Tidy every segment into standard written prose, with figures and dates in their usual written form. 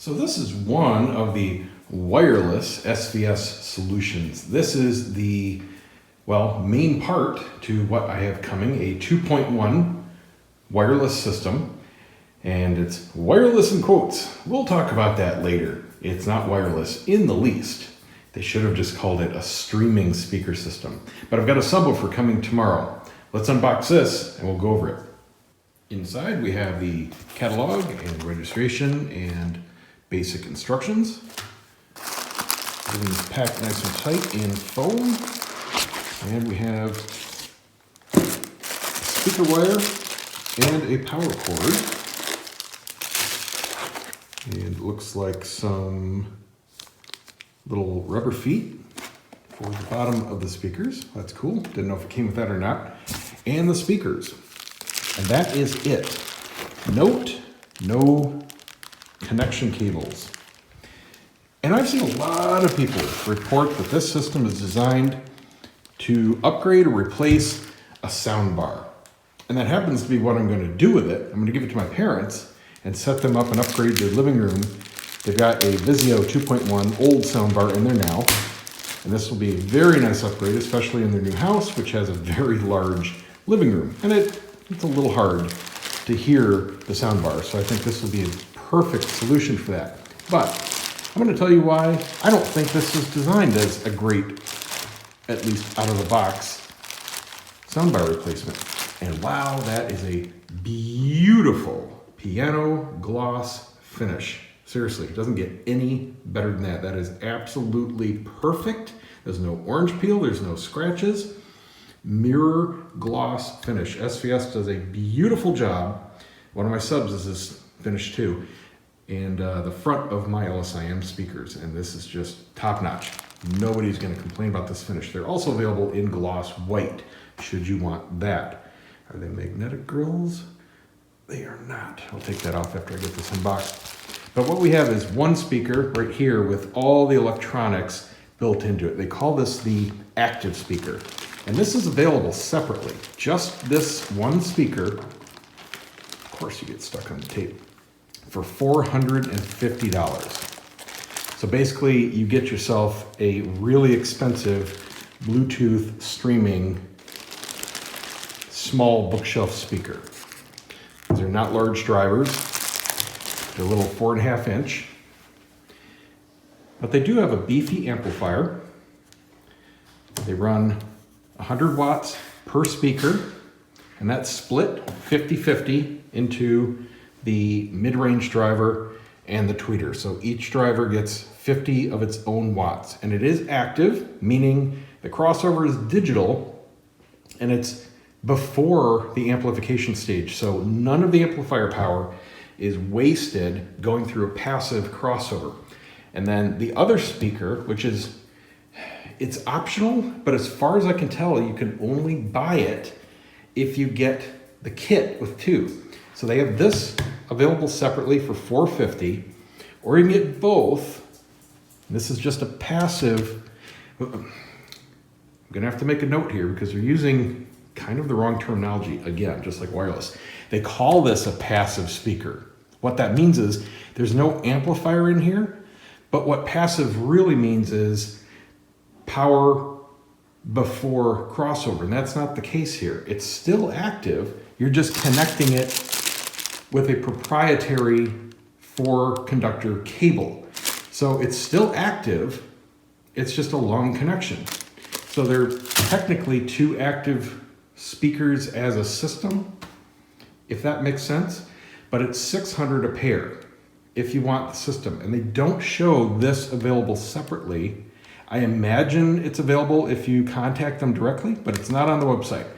So this is one of the wireless SVS solutions. This is the, main part to what I have coming, a 2.1 wireless system. And it's wireless in quotes. We'll talk about that later. It's not wireless in the least. They should have just called it a streaming speaker system. But I've got a subwoofer coming tomorrow. Let's unbox this and we'll go over it. Inside we have the catalog and registration and basic instructions. Everything's packed nice and tight in foam. And we have a speaker wire and a power cord. And it looks like some little rubber feet for the bottom of the speakers. That's cool. Didn't know if it came with that or not. And the speakers. And that is it. Note, no connection cables. And I've seen a lot of people report that this system is designed to upgrade or replace a soundbar. And that happens to be what I'm going to do with it. I'm going to give it to my parents and set them up and upgrade their living room. They've got a Vizio 2.1 old soundbar in there now. And this will be a very nice upgrade, especially in their new house, which has a very large living room. And it's a little hard to hear the soundbar. So I think this will be a perfect solution for that. But I'm going to tell you why I don't think this is designed as a great, at least out of the box, soundbar replacement. And wow, that is a beautiful piano gloss finish. Seriously, it doesn't get any better than that. That is absolutely perfect. There's no orange peel, there's no scratches. Mirror gloss finish. SVS does a beautiful job. One of my subs is this finish too. And the front of my LSIM speakers. And this is just top notch. Nobody's gonna complain about this finish. They're also available in gloss white, should you want that. Are they magnetic grills? They are not. I'll take that off after I get this unboxed. But what we have is one speaker right here with all the electronics built into it. They call this the active speaker. And this is available separately. Just this one speaker, of course you get stuck on the tape, for $450. So basically you get yourself a really expensive Bluetooth streaming small bookshelf speaker. These are not large drivers. They're a little 4.5 inch. But they do have a beefy amplifier. They run 100 watts per speaker, and that's split 50-50 into the mid-range driver and the tweeter. So each driver gets 50 of its own watts. And it is active, meaning the crossover is digital, and it's before the amplification stage. So none of the amplifier power is wasted going through a passive crossover. And then the other speaker, which is, it's optional, but as far as I can tell, you can only buy it if you get the kit with two. So they have this available separately for $450, or you can get both. This is just a passive. I'm gonna have to make a note here because they're using kind of the wrong terminology, again, just like wireless. They call this a passive speaker. What that means is there's no amplifier in here, but what passive really means is power before crossover, and that's not the case here. It's still active, you're just connecting it with a proprietary 4-conductor cable. So it's still active, it's just a long connection. So they're technically two active speakers as a system, if that makes sense, but it's $600 a pair if you want the system. And they don't show this available separately. I imagine it's available if you contact them directly, but it's not on the website.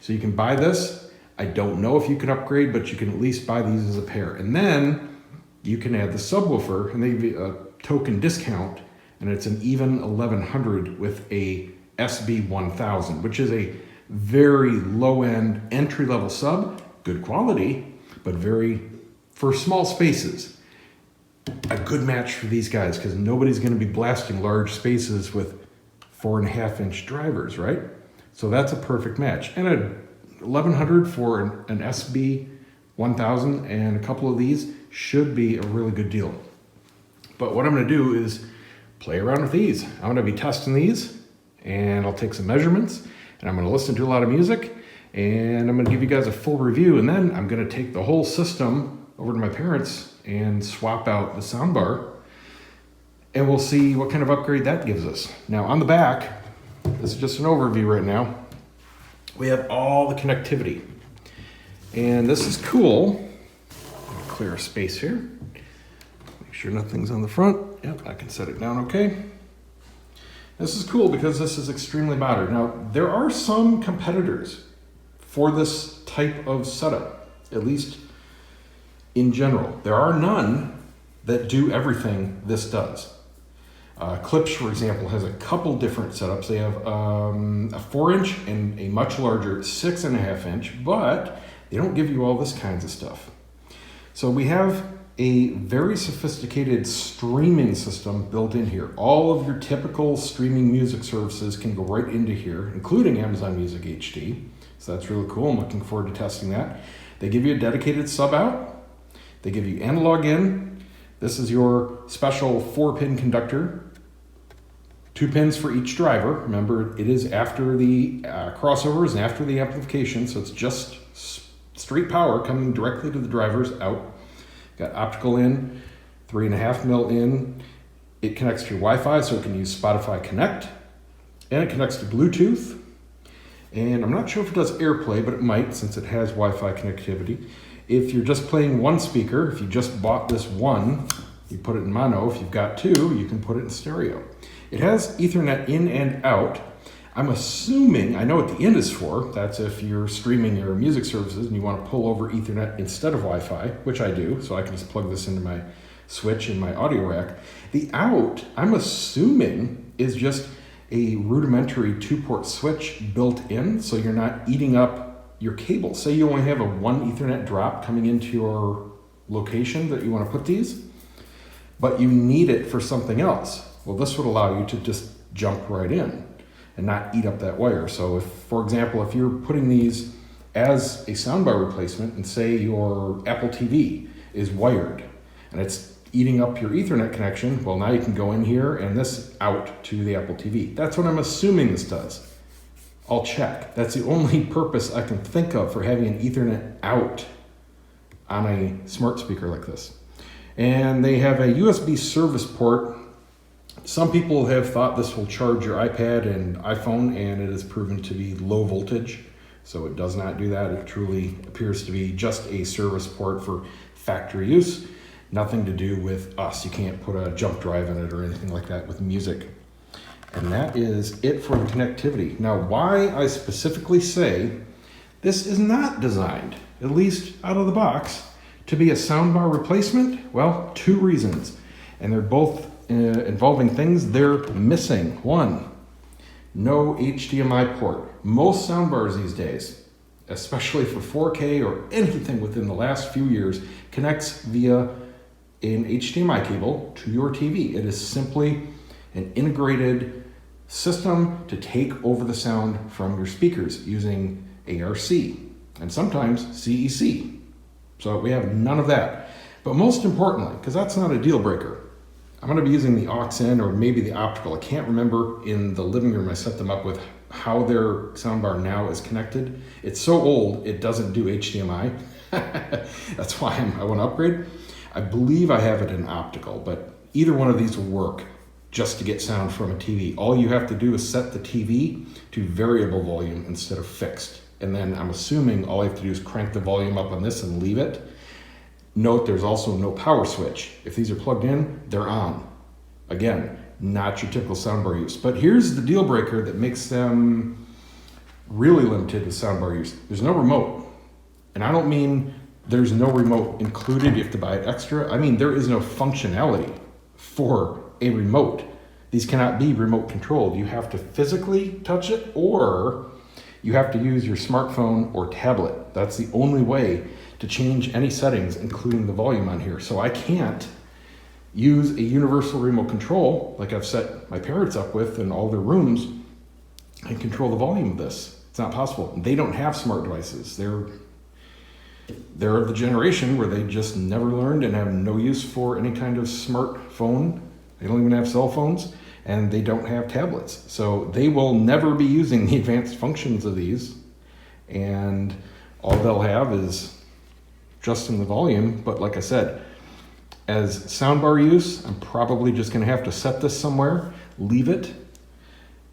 So you can buy this. I don't know if you can upgrade, but you can at least buy these as a pair. And then you can add the subwoofer, and they give you a token discount, and it's an even $1,100 with a SB1000, which is a very low-end entry-level sub, good quality, but for small spaces, a good match for these guys because nobody's going to be blasting large spaces with 4.5 inch drivers, right? So that's a perfect match. And a $1,100 for an SB 1000 and a couple of these should be a really good deal. But what I'm gonna do is play around with these. I'm gonna be testing these, and I'll take some measurements, and I'm gonna listen to a lot of music, and I'm gonna give you guys a full review, and then I'm gonna take the whole system over to my parents and swap out the soundbar, and we'll see what kind of upgrade that gives us. Now on the back, this is just an overview right now, we have all the connectivity. And this is cool. Clear a space here. Make sure nothing's on the front. Yep, I can set it down okay. This is cool because this is extremely modern. Now, there are some competitors for this type of setup, at least in general. There are none that do everything this does. Klipsch, for example, has a couple different setups. They have a 4-inch and a much larger 6.5-inch, but they don't give you all this kinds of stuff. So we have a very sophisticated streaming system built in here. All of your typical streaming music services can go right into here, including Amazon Music HD. So that's really cool. I'm looking forward to testing that. They give you a dedicated sub out. They give you analog in. This is your special 4-pin conductor. 2 pins for each driver. Remember, it is after the crossovers and after the amplification, so it's just straight power coming directly to the drivers out. Got optical in, 3.5 mil in. It connects to your Wi-Fi, so it can use Spotify Connect. And it connects to Bluetooth. And I'm not sure if it does AirPlay, but it might since it has Wi-Fi connectivity. If you're just playing one speaker, if you just bought this one, you put it in mono. If you've got two, you can put it in stereo. It has Ethernet in and out. I'm assuming, I know what the in is for. That's if you're streaming your music services and you want to pull over Ethernet instead of Wi-Fi, which I do, so I can just plug this into my switch in my audio rack. The out, I'm assuming, is just a rudimentary 2-port switch built in, so you're not eating up your cable. Say you only have a 1 Ethernet drop coming into your location that you want to put these, but you need it for something else. Well, this would allow you to just jump right in and not eat up that wire. So if, for example, if you're putting these as a soundbar replacement and say your Apple TV is wired and it's eating up your Ethernet connection, well, now you can go in here and this out to the Apple TV. That's what I'm assuming this does. I'll check. That's the only purpose I can think of for having an Ethernet out on a smart speaker like this. And they have a USB service port. Some people have thought this will charge your iPad and iPhone, and it is proven to be low voltage, so it does not do that. It truly appears to be just a service port for factory use. Nothing to do with us. You can't put a jump drive in it or anything like that with music. And that is it for the connectivity. Now, why I specifically say this is not designed, at least out of the box, to be a soundbar replacement? Well, 2 reasons. And they're both involving things they're missing. 1, no HDMI port. Most soundbars these days, especially for 4K or anything within the last few years, connects via an HDMI cable to your TV. It is simply an integrated system to take over the sound from your speakers using ARC and sometimes CEC. So we have none of that. But most importantly, because that's not a deal breaker, I'm going to be using the aux in or maybe the optical. I can't remember in the living room I set them up with how their soundbar now is connected. It's so old it doesn't do HDMI. That's why I want to upgrade. I believe I have it in optical, but either one of these will work just to get sound from a TV. All you have to do is set the TV to variable volume instead of fixed. And then I'm assuming all I have to do is crank the volume up on this and leave it. Note there's also no power switch. If these are plugged in, they're on. Again, not your typical soundbar use. But here's the deal breaker that makes them really limited to soundbar use. There's no remote. And I don't mean there's no remote included, you have to buy it extra. I mean there is no functionality for a remote. These cannot be remote controlled. You have to physically touch it or you have to use your smartphone or tablet. That's the only way to change any settings, including the volume on here. So I can't use a universal remote control like I've set my parents up with in all their rooms and control the volume of this. It's not possible. They don't have smart devices. they're of the generation where they just never learned and have no use for any kind of smartphone. They don't even have cell phones, and they don't have tablets. So they will never be using the advanced functions of these, and all they'll have is adjusting the volume. But like I said, as soundbar use, I'm probably just gonna have to set this somewhere, leave it,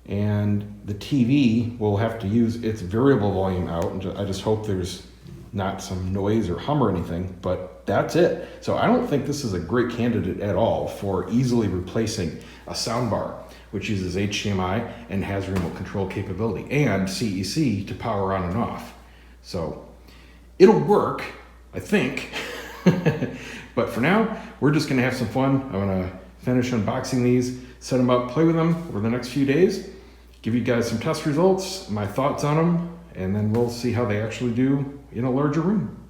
and the TV will have to use its variable volume out. And I just hope there's not some noise or hum or anything, but that's it. So I don't think this is a great candidate at all for easily replacing a soundbar, which uses HDMI and has remote control capability and CEC to power on and off. So it'll work, I think. But for now, we're just gonna have some fun. I'm gonna finish unboxing these, set them up, play with them over the next few days, give you guys some test results, my thoughts on them, and then we'll see how they actually do in a larger room.